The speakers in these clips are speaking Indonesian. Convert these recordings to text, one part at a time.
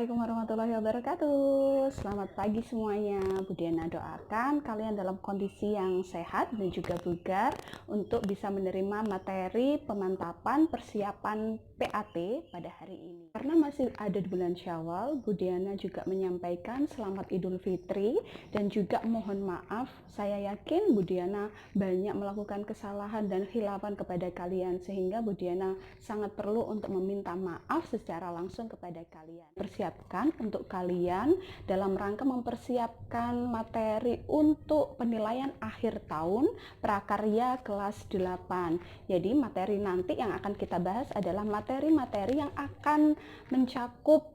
Assalamualaikum warahmatullahi wabarakatuh. Selamat pagi semuanya. Bu Diana doakan kalian dalam kondisi yang sehat dan juga bugar untuk bisa menerima materi pemantapan persiapan PAT pada hari ini. Karena masih ada di bulan Syawal, Bu Diana juga menyampaikan selamat Idul Fitri dan juga mohon maaf. Saya yakin Bu Diana banyak melakukan kesalahan dan khilafan kepada kalian, sehingga Bu Diana sangat perlu untuk meminta maaf secara langsung kepada kalian. Persiapkan untuk kalian dalam rangka mempersiapkan materi untuk penilaian akhir tahun prakarya kelas 8. Jadi materi nanti yang akan kita bahas adalah materi-materi yang akan mencakup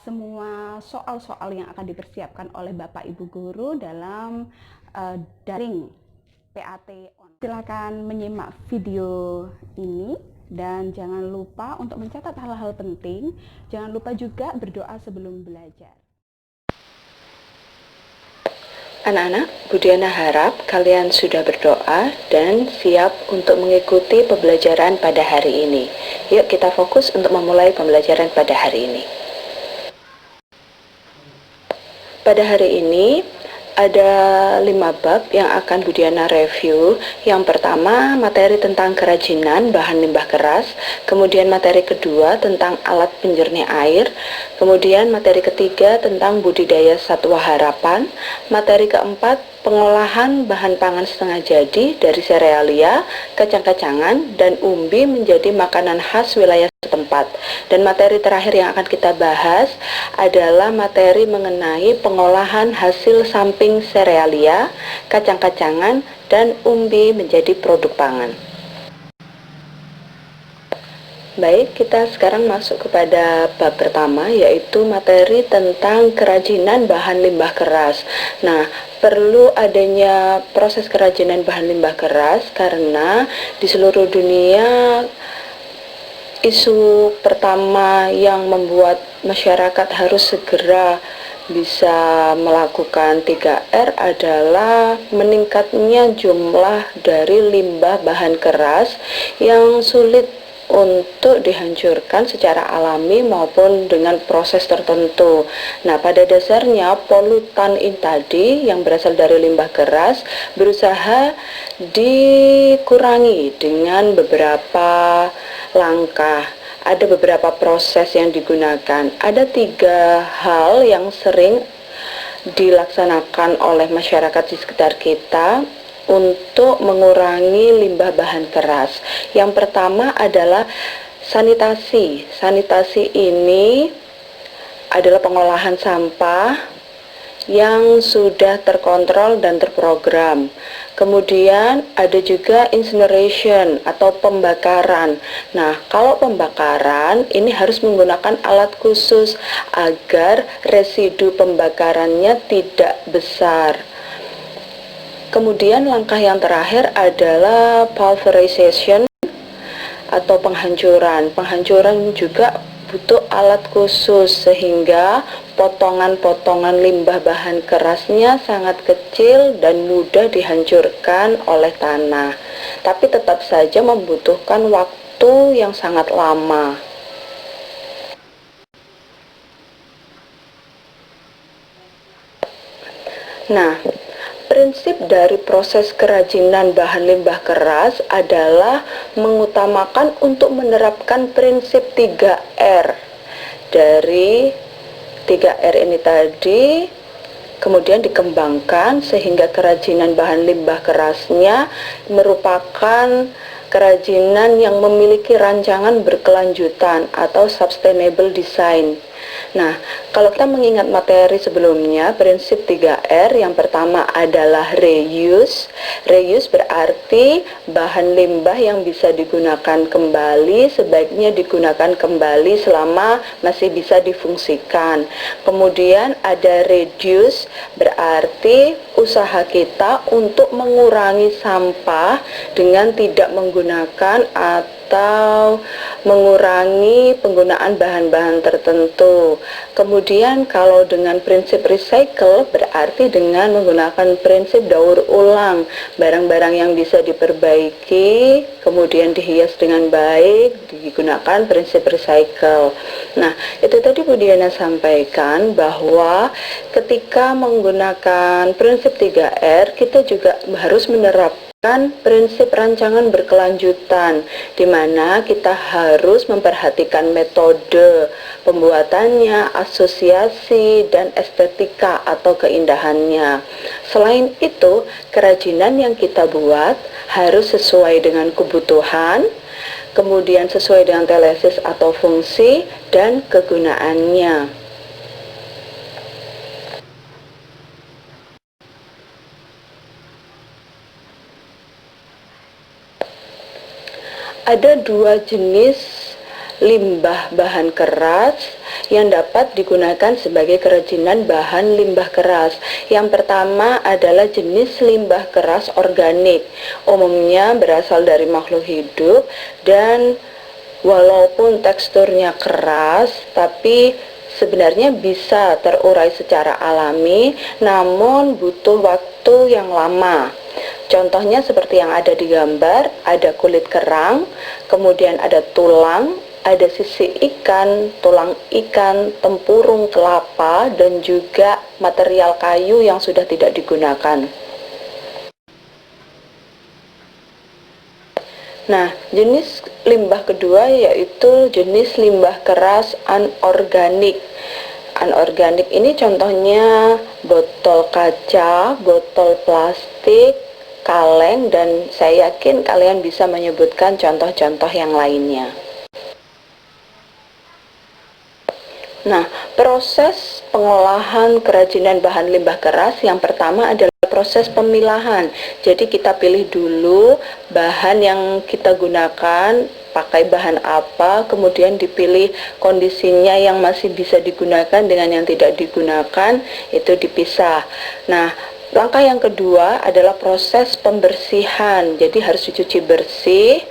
semua soal-soal yang akan dipersiapkan oleh Bapak Ibu Guru dalam daring PAT on. Silakan menyimak video ini dan jangan lupa untuk mencatat hal-hal penting. Jangan lupa juga berdoa sebelum belajar. Anak-anak, Bu Diana harap kalian sudah berdoa dan siap untuk mengikuti pembelajaran pada hari ini. Yuk kita fokus untuk memulai pembelajaran pada hari ini. Pada hari ini ada 5 bab yang akan Bu Diana review. Yang pertama, materi tentang kerajinan bahan limbah keras. Kemudian materi kedua tentang alat penjernih air. Kemudian materi ketiga tentang budidaya satwa harapan. Materi keempat, pengolahan bahan pangan setengah jadi dari serealia, kacang-kacangan, dan umbi menjadi makanan khas wilayah setempat. Dan materi terakhir yang akan kita bahas adalah materi mengenai pengolahan hasil samping serealia, kacang-kacangan, dan umbi menjadi produk pangan. Baik, kita sekarang masuk kepada bab pertama, yaitu materi tentang kerajinan bahan limbah keras. Nah, perlu adanya proses kerajinan bahan limbah keras karena di seluruh dunia isu pertama yang membuat masyarakat harus segera bisa melakukan 3R adalah meningkatnya jumlah dari limbah bahan keras yang sulit untuk dihancurkan secara alami maupun dengan proses tertentu. Nah, pada dasarnya polutan ini tadi yang berasal dari limbah keras berusaha dikurangi dengan beberapa langkah. Ada beberapa proses yang digunakan. Ada 3 hal yang sering dilaksanakan oleh masyarakat di sekitar kita untuk mengurangi limbah bahan keras. Yang pertama adalah sanitasi. Sanitasi ini adalah pengolahan sampah yang sudah terkontrol dan terprogram. Kemudian ada juga incineration atau pembakaran. Nah, kalau pembakaran ini harus menggunakan alat khusus agar residu pembakarannya tidak besar. Kemudian langkah yang terakhir adalah pulverization atau penghancuran. Penghancuran juga butuh alat khusus sehingga potongan-potongan limbah bahan kerasnya sangat kecil dan mudah dihancurkan oleh tanah. Tapi tetap saja membutuhkan waktu yang sangat lama. Nah, prinsip dari proses kerajinan bahan limbah keras adalah mengutamakan untuk menerapkan prinsip 3R. Dari 3R ini tadi kemudian dikembangkan sehingga kerajinan bahan limbah kerasnya merupakan kerajinan yang memiliki rancangan berkelanjutan atau sustainable design. Nah, kalau kita mengingat materi sebelumnya, prinsip 3R yang pertama adalah reuse. Reuse berarti bahan limbah yang bisa digunakan kembali sebaiknya digunakan kembali selama masih bisa difungsikan. Kemudian ada reduce, berarti usaha kita untuk mengurangi sampah dengan tidak menggunakan menggunakan atau mengurangi penggunaan bahan-bahan tertentu. Kemudian kalau dengan prinsip recycle berarti dengan menggunakan prinsip daur ulang, barang-barang yang bisa diperbaiki kemudian dihias dengan baik digunakan prinsip recycle. Nah, itu tadi Bu Diana sampaikan bahwa ketika menggunakan prinsip 3R kita juga harus menerapkan prinsip rancangan berkelanjutan, di mana kita harus memperhatikan metode pembuatannya, asosiasi, dan estetika atau keindahannya. Selain itu, kerajinan yang kita buat harus sesuai dengan kebutuhan, kemudian sesuai dengan telesis atau fungsi, dan kegunaannya. Ada dua jenis limbah bahan keras yang dapat digunakan sebagai kerajinan bahan limbah keras. Yang pertama adalah jenis limbah keras organik, umumnya berasal dari makhluk hidup dan walaupun teksturnya keras tapi sebenarnya bisa terurai secara alami, namun butuh waktu yang lama. Contohnya seperti yang ada di gambar, ada kulit kerang, kemudian ada tulang, ada sisi ikan, tulang ikan, tempurung kelapa, dan juga material kayu yang sudah tidak digunakan. Nah, jenis limbah kedua yaitu jenis limbah keras anorganik. Anorganik ini contohnya botol kaca, botol plastik, kaleng, dan saya yakin kalian bisa menyebutkan contoh-contoh yang lainnya. Nah, proses pengolahan kerajinan bahan limbah keras yang pertama adalah proses pemilahan. Jadi kita pilih dulu bahan yang kita gunakan, pakai bahan apa, kemudian dipilih kondisinya yang masih bisa digunakan dengan yang tidak digunakan, itu dipisah. Nah, langkah yang kedua adalah proses pembersihan. Jadi harus dicuci bersih,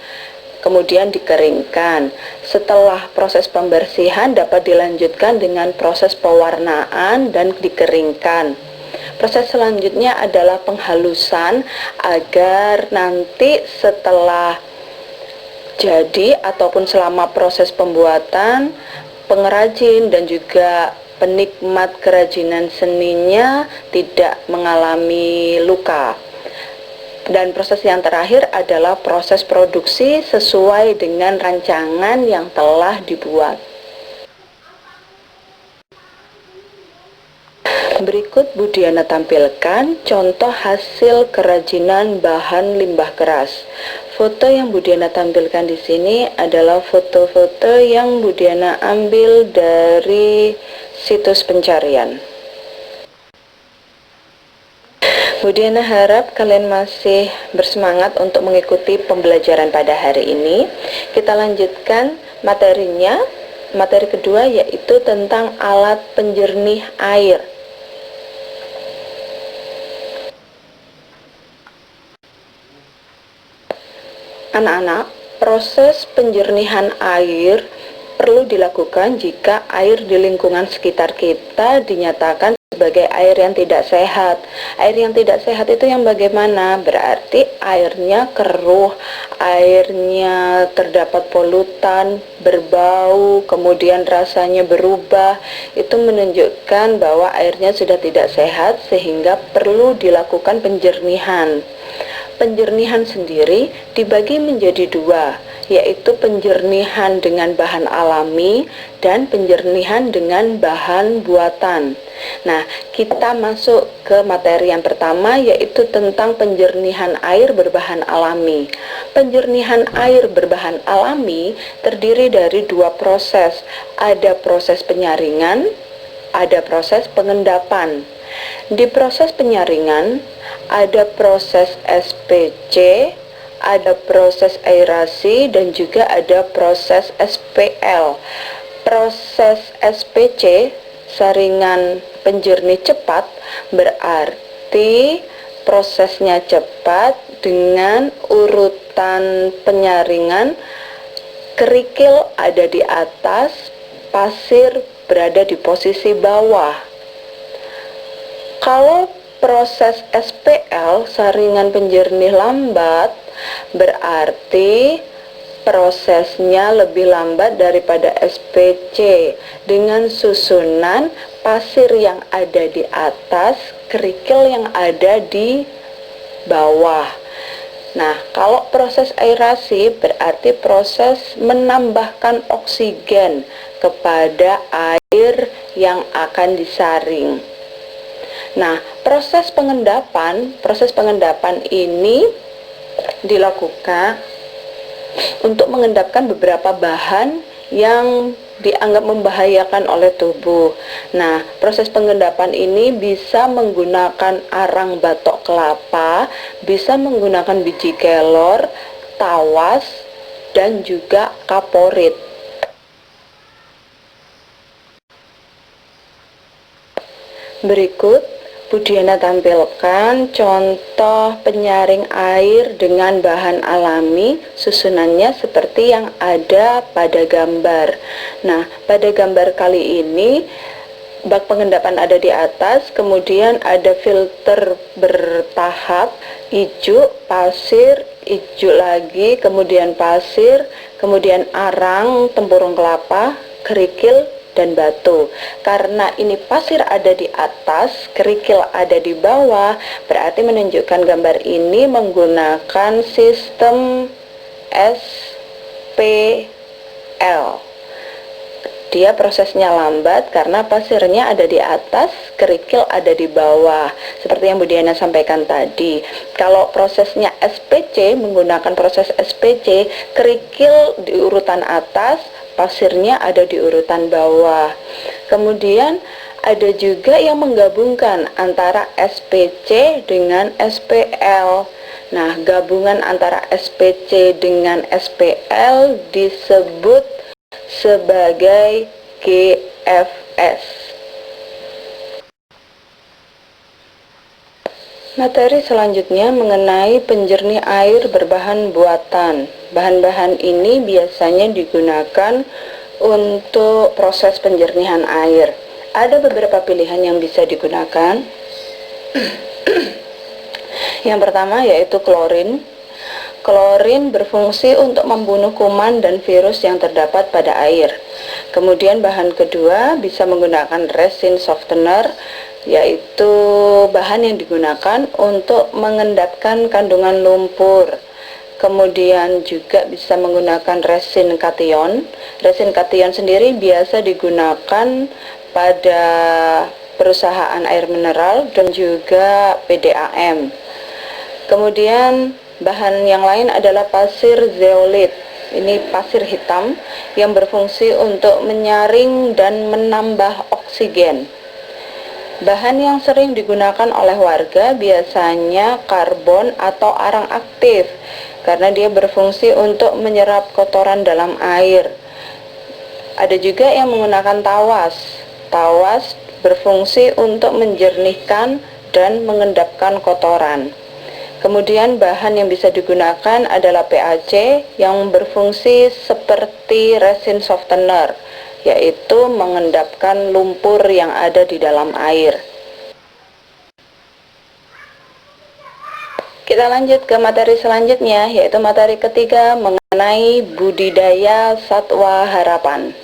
kemudian dikeringkan. Setelah proses pembersihan dapat dilanjutkan dengan proses pewarnaan dan dikeringkan. Proses selanjutnya adalah penghalusan agar nanti setelah jadi ataupun selama proses pembuatan, pengrajin dan juga penikmat kerajinan seninya tidak mengalami luka. Dan proses yang terakhir adalah proses produksi sesuai dengan rancangan yang telah dibuat. Berikut Bu Diana tampilkan contoh hasil kerajinan bahan limbah keras. Foto yang Bu Diana tampilkan di sini adalah foto-foto yang Bu Diana ambil dari situs pencarian. Bu Diana harap kalian masih bersemangat untuk mengikuti pembelajaran pada hari ini. Kita lanjutkan materinya. Materi kedua yaitu tentang alat penjernih air. Anak-anak, proses penjernihan air perlu dilakukan jika air di lingkungan sekitar kita dinyatakan sebagai air yang tidak sehat. Air yang tidak sehat itu yang bagaimana? Berarti airnya keruh, airnya terdapat polutan, berbau, kemudian rasanya berubah. Itu menunjukkan bahwa airnya sudah tidak sehat sehingga perlu dilakukan penjernihan. Penjernihan sendiri dibagi menjadi dua, yaitu penjernihan dengan bahan alami dan penjernihan dengan bahan buatan. Nah, kita masuk ke materi yang pertama, yaitu tentang penjernihan air berbahan alami. Penjernihan air berbahan alami terdiri dari dua proses. Ada proses penyaringan, ada proses pengendapan. Di proses penyaringan ada proses SPC, ada proses aerasi, dan juga ada proses SPL. Proses SPC, saringan penjernih cepat, berarti prosesnya cepat dengan urutan penyaringan, kerikil ada di atas, pasir berada di posisi bawah. Kalau proses SPL, saringan penjernih lambat, berarti prosesnya lebih lambat daripada SPC dengan susunan pasir yang ada di atas, kerikil yang ada di bawah. Nah, kalau proses aerasi berarti proses menambahkan oksigen kepada air yang akan disaring. Nah, proses pengendapan ini dilakukan untuk mengendapkan beberapa bahan yang dianggap membahayakan oleh tubuh. Nah, proses pengendapan ini bisa menggunakan arang batok kelapa, bisa menggunakan biji kelor, tawas, dan juga kaporit. Berikut Budiana tampilkan contoh penyaring air dengan bahan alami, susunannya seperti yang ada pada gambar. Nah, pada gambar kali ini bak pengendapan ada di atas, kemudian ada filter bertahap, hijau, pasir, hijau lagi, kemudian pasir, kemudian arang, tempurung kelapa, kerikil, dan batu. Karena ini pasir ada di atas, kerikil ada di bawah, berarti menunjukkan gambar ini menggunakan sistem SPL. Dia prosesnya lambat karena pasirnya ada di atas, kerikil ada di bawah. Seperti yang Budiana sampaikan tadi. Kalau prosesnya SPC, menggunakan proses SPC, kerikil di urutan atas, pasirnya ada di urutan bawah. Kemudian ada juga yang menggabungkan antara SPC dengan SPL. Nah, gabungan antara SPC dengan SPL disebut sebagai GFS. Materi selanjutnya mengenai penjernih air berbahan buatan. Bahan-bahan ini biasanya digunakan untuk proses penjernihan air. Ada beberapa pilihan yang bisa digunakan. Yang pertama yaitu klorin. Klorin berfungsi untuk membunuh kuman dan virus yang terdapat pada air. Kemudian bahan kedua bisa menggunakan resin softener, yaitu bahan yang digunakan untuk mengendapkan kandungan lumpur. Kemudian juga bisa menggunakan resin kation. Resin kation sendiri biasa digunakan pada perusahaan air mineral dan juga PDAM. Kemudian bahan yang lain adalah pasir zeolit. Ini pasir hitam yang berfungsi untuk menyaring dan menambah oksigen. Bahan yang sering digunakan oleh warga biasanya karbon atau arang aktif karena dia berfungsi untuk menyerap kotoran dalam air. Ada juga yang menggunakan tawas. Tawas berfungsi untuk menjernihkan dan mengendapkan kotoran. Kemudian bahan yang bisa digunakan adalah PAC yang berfungsi seperti resin softener, yaitu mengendapkan lumpur yang ada di dalam air. Kita lanjut ke materi selanjutnya, yaitu materi ketiga mengenai budidaya satwa harapan.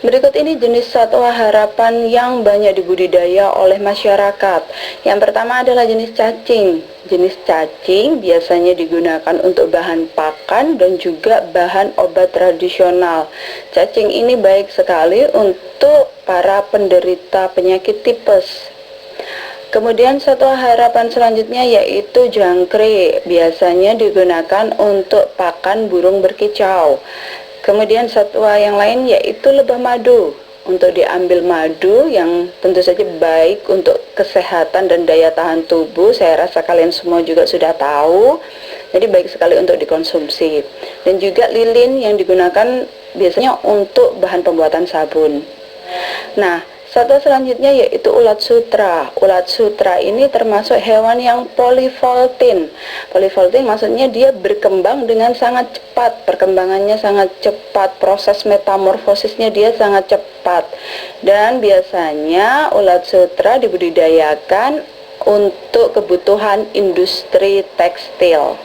Berikut ini jenis satwa harapan yang banyak dibudidaya oleh masyarakat. Yang pertama adalah jenis cacing. Jenis cacing biasanya digunakan untuk bahan pakan dan juga bahan obat tradisional. Cacing ini baik sekali untuk para penderita penyakit tipes. Kemudian satwa harapan selanjutnya yaitu jangkrik. Biasanya digunakan untuk pakan burung berkicau. Kemudian satwa yang lain yaitu lebah madu, untuk diambil madu yang tentu saja baik untuk kesehatan dan daya tahan tubuh. Saya rasa kalian semua juga sudah tahu, jadi baik sekali untuk dikonsumsi. Dan juga lilin yang digunakan biasanya untuk bahan pembuatan sabun. Nah, Satwa selanjutnya yaitu ulat sutra. Ulat sutra ini termasuk hewan yang polivoltin. Polivoltin maksudnya dia berkembang dengan sangat cepat, perkembangannya sangat cepat, proses metamorfosisnya dia sangat cepat. Dan biasanya ulat sutra dibudidayakan untuk kebutuhan industri tekstil.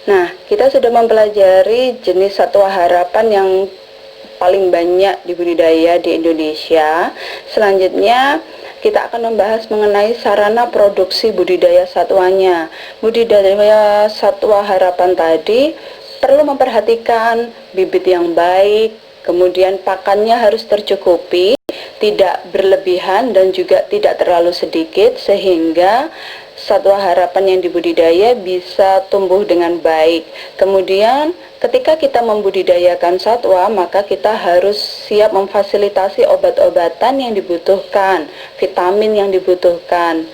Nah, kita sudah mempelajari jenis satwa harapan yang paling banyak dibudidaya di Indonesia. Selanjutnya, kita akan membahas mengenai sarana produksi budidaya satwanya. Budidaya satwa harapan tadi perlu memperhatikan bibit yang baik, kemudian pakannya harus tercukupi, tidak berlebihan dan juga tidak terlalu sedikit, sehingga satwa harapan yang dibudidaya bisa tumbuh dengan baik. Kemudian ketika kita membudidayakan satwa, maka kita harus siap memfasilitasi obat-obatan yang dibutuhkan, vitamin yang dibutuhkan.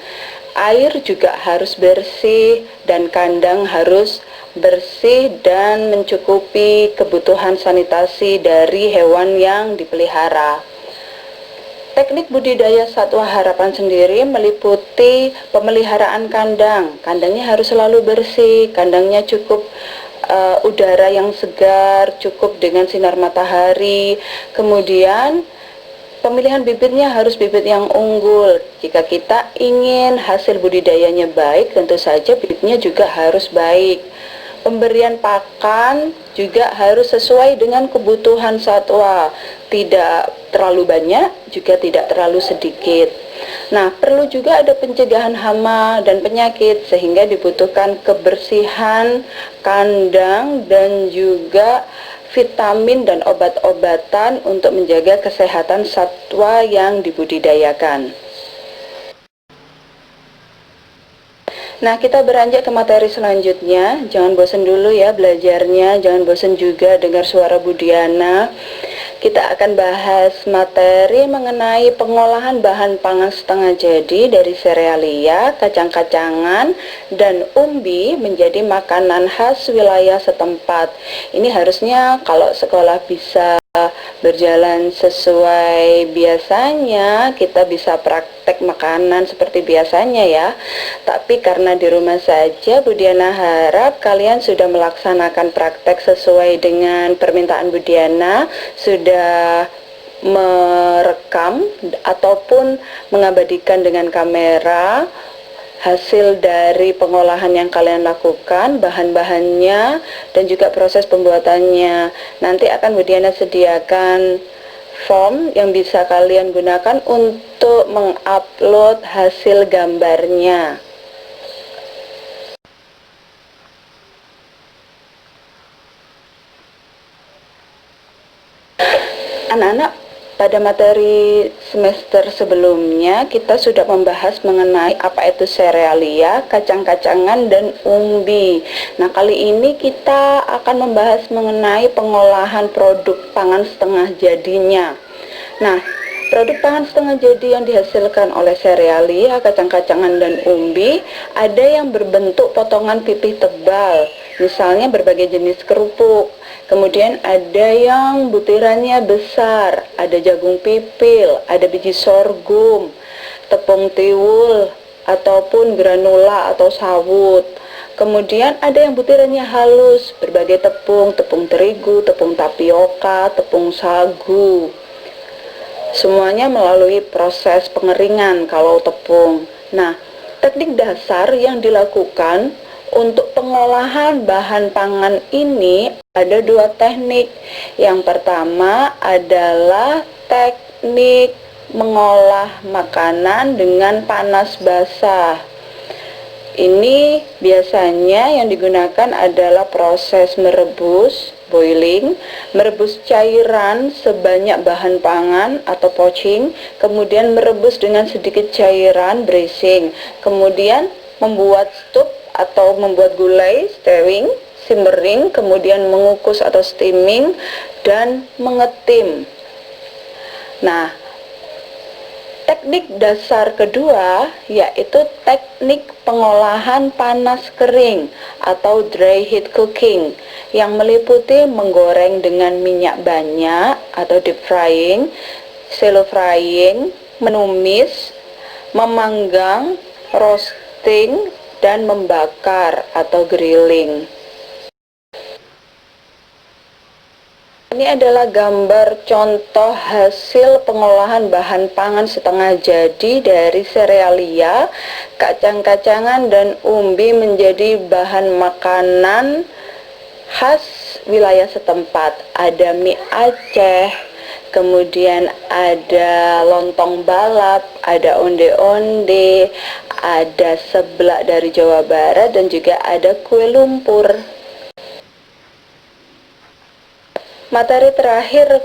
Air juga harus bersih dan kandang harus bersih dan mencukupi kebutuhan sanitasi dari hewan yang dipelihara. Teknik budidaya satwa harapan sendiri meliputi pemeliharaan kandang. Kandangnya harus selalu bersih, kandangnya cukup udara yang segar, cukup dengan sinar matahari. Kemudian pemilihan bibitnya harus bibit yang unggul. Jika kita ingin hasil budidayanya baik, tentu saja bibitnya juga harus baik. Pemberian pakan juga harus sesuai dengan kebutuhan satwa, tidak terlalu banyak, juga tidak terlalu sedikit. Nah, perlu juga ada pencegahan hama dan penyakit, sehingga dibutuhkan kebersihan kandang dan juga vitamin dan obat-obatan untuk menjaga kesehatan satwa yang dibudidayakan. Nah, kita beranjak ke materi selanjutnya. Jangan bosan dulu ya belajarnya, jangan bosan juga dengar suara Bu Diana. Kita akan bahas materi mengenai pengolahan bahan pangan setengah jadi dari serealia, kacang-kacangan, dan umbi menjadi makanan khas wilayah setempat. Ini harusnya kalau sekolah bisa berjalan sesuai biasanya, kita bisa praktek makanan seperti biasanya ya. Tapi karena di rumah saja, Bu Diana harap kalian sudah melaksanakan praktek sesuai dengan permintaan Bu Diana, sudah merekam ataupun mengabadikan dengan kamera hasil dari pengolahan yang kalian lakukan, bahan-bahannya dan juga proses pembuatannya. Nanti akan Bu Diana sediakan form yang bisa kalian gunakan untuk mengupload hasil gambarnya. Anak-anak, pada materi semester sebelumnya kita sudah membahas mengenai apa itu serealia, kacang-kacangan, dan umbi. Nah, kali ini kita akan membahas mengenai pengolahan produk pangan setengah jadinya. Nah, produk pangan setengah jadi yang dihasilkan oleh serealia, kacang-kacangan, dan umbi ada yang berbentuk potongan pipih tebal, misalnya berbagai jenis kerupuk. Kemudian ada yang butirannya besar, ada jagung pipil, ada biji sorghum, tepung tiwul, ataupun granula atau sawut. Kemudian ada yang butirannya halus, berbagai tepung, tepung terigu, tepung tapioka, tepung sagu. Semuanya melalui proses pengeringan kalau tepung. Nah, teknik dasar yang dilakukan untuk pengolahan bahan pangan ini ada dua teknik. Yang pertama adalah teknik mengolah makanan dengan panas basah. Ini biasanya yang digunakan adalah proses merebus, boiling, merebus cairan sebanyak bahan pangan atau poaching, kemudian merebus dengan sedikit cairan, bracing, kemudian membuat stup atau membuat gulai, stewing, simmering, kemudian mengukus atau steaming, dan mengetim. Nah, Teknik dasar kedua yaitu teknik pengolahan panas kering atau dry heat cooking yang meliputi menggoreng dengan minyak banyak atau deep frying, shallow frying, menumis, memanggang, roasting, dan membakar atau grilling. Ini adalah gambar contoh hasil pengolahan bahan pangan setengah jadi dari serealia, kacang-kacangan, dan umbi menjadi bahan makanan khas wilayah setempat. Ada mie Aceh, kemudian ada lontong balap, ada onde-onde, ada seblak dari Jawa Barat, dan juga ada kue lumpur. Materi terakhir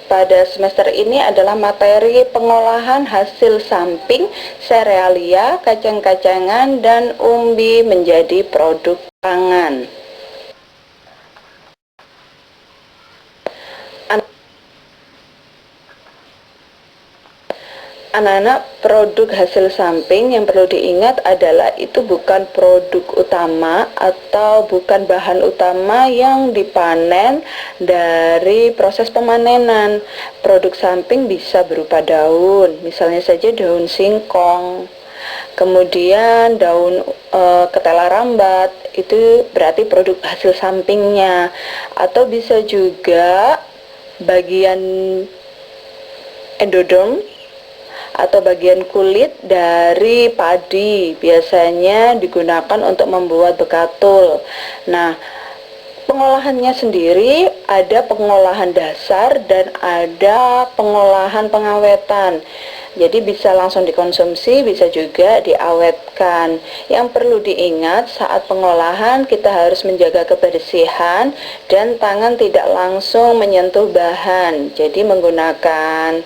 pada semester ini adalah materi pengolahan hasil samping serealia, kacang-kacangan, dan umbi menjadi produk pangan. Anak-anak, produk hasil samping yang perlu diingat adalah itu bukan produk utama atau bukan bahan utama yang dipanen dari proses pemanenan. Produk samping bisa berupa daun, misalnya saja daun singkong, kemudian daun ketela rambat, itu berarti produk hasil sampingnya. Atau bisa juga bagian endoderm atau bagian kulit dari padi, biasanya digunakan untuk membuat bekatul. Nah, pengolahannya sendiri ada pengolahan dasar dan ada pengolahan pengawetan. Jadi bisa langsung dikonsumsi, bisa juga diawetkan. Yang perlu diingat saat pengolahan kita harus menjaga kebersihan dan tangan tidak langsung menyentuh bahan. Jadi menggunakan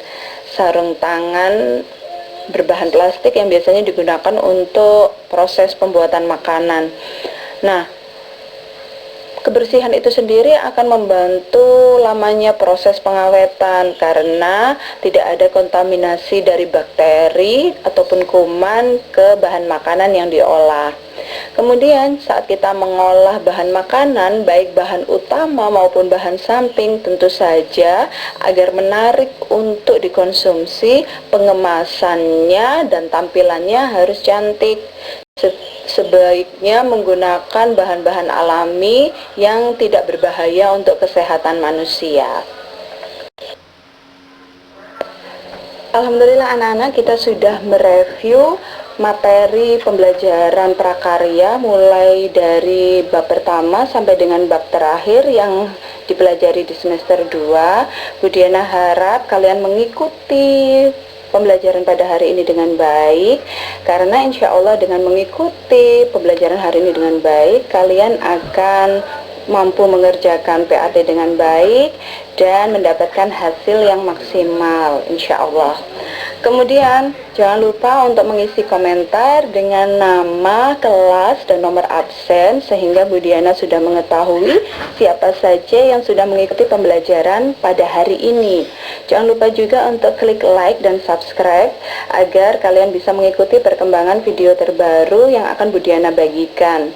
sarung tangan berbahan plastik yang biasanya digunakan untuk proses pembuatan makanan. Nah, kebersihan itu sendiri akan membantu lamanya proses pengawetan karena tidak ada kontaminasi dari bakteri ataupun kuman ke bahan makanan yang diolah. Kemudian saat kita mengolah bahan makanan, baik bahan utama maupun bahan samping, tentu saja agar menarik untuk dikonsumsi, pengemasannya dan tampilannya harus cantik. Sebaiknya menggunakan bahan-bahan alami yang tidak berbahaya untuk kesehatan manusia. Alhamdulillah anak-anak, kita sudah mereview materi pembelajaran prakarya mulai dari bab pertama sampai dengan bab terakhir yang dipelajari di semester 2. Bu Diana harap kalian mengikuti pembelajaran pada hari ini dengan baik, karena insya Allah dengan mengikuti pembelajaran hari ini dengan baik, kalian akan mampu mengerjakan PAT dengan baik dan mendapatkan hasil yang maksimal insya Allah. Kemudian jangan lupa untuk mengisi komentar dengan nama, kelas, dan nomor absen sehingga Bu Diana sudah mengetahui siapa saja yang sudah mengikuti pembelajaran pada hari ini. Jangan lupa juga untuk klik like dan subscribe agar kalian bisa mengikuti perkembangan video terbaru yang akan Bu Diana bagikan.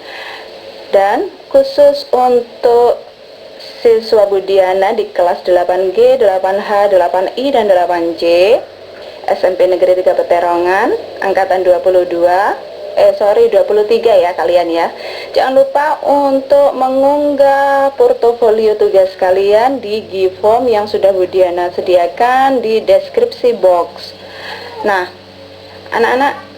Dan khusus untuk siswa Bu Diana di kelas 8G, 8H, 8I, dan 8J SMP Negeri 3 Peterongan angkatan 23 ya kalian ya. Jangan lupa untuk mengunggah portofolio tugas kalian di G-form yang sudah Bu Diana sediakan di deskripsi box. Nah, anak-anak,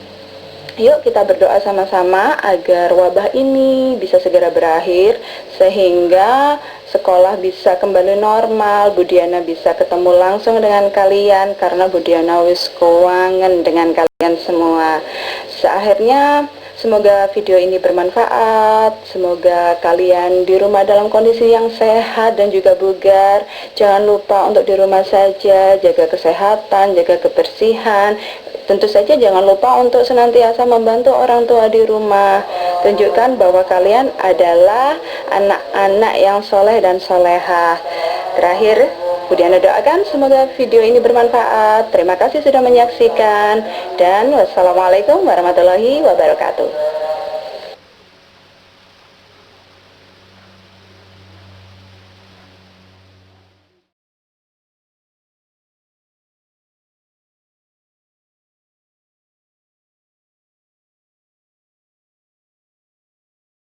yuk kita berdoa sama-sama agar wabah ini bisa segera berakhir sehingga sekolah bisa kembali normal, Bu Diana bisa ketemu langsung dengan kalian karena Bu Diana wis kewangen dengan kalian semua. Seakhirnya semoga video ini bermanfaat, semoga kalian di rumah dalam kondisi yang sehat dan juga bugar. Jangan lupa untuk di rumah saja, jaga kesehatan, jaga kebersihan. Tentu saja jangan lupa untuk senantiasa membantu orang tua di rumah. Tunjukkan bahwa kalian adalah anak-anak yang soleh dan solehah. Terakhir, Budiana doakan semoga video ini bermanfaat. Terima kasih sudah menyaksikan dan wassalamualaikum warahmatullahi wabarakatuh.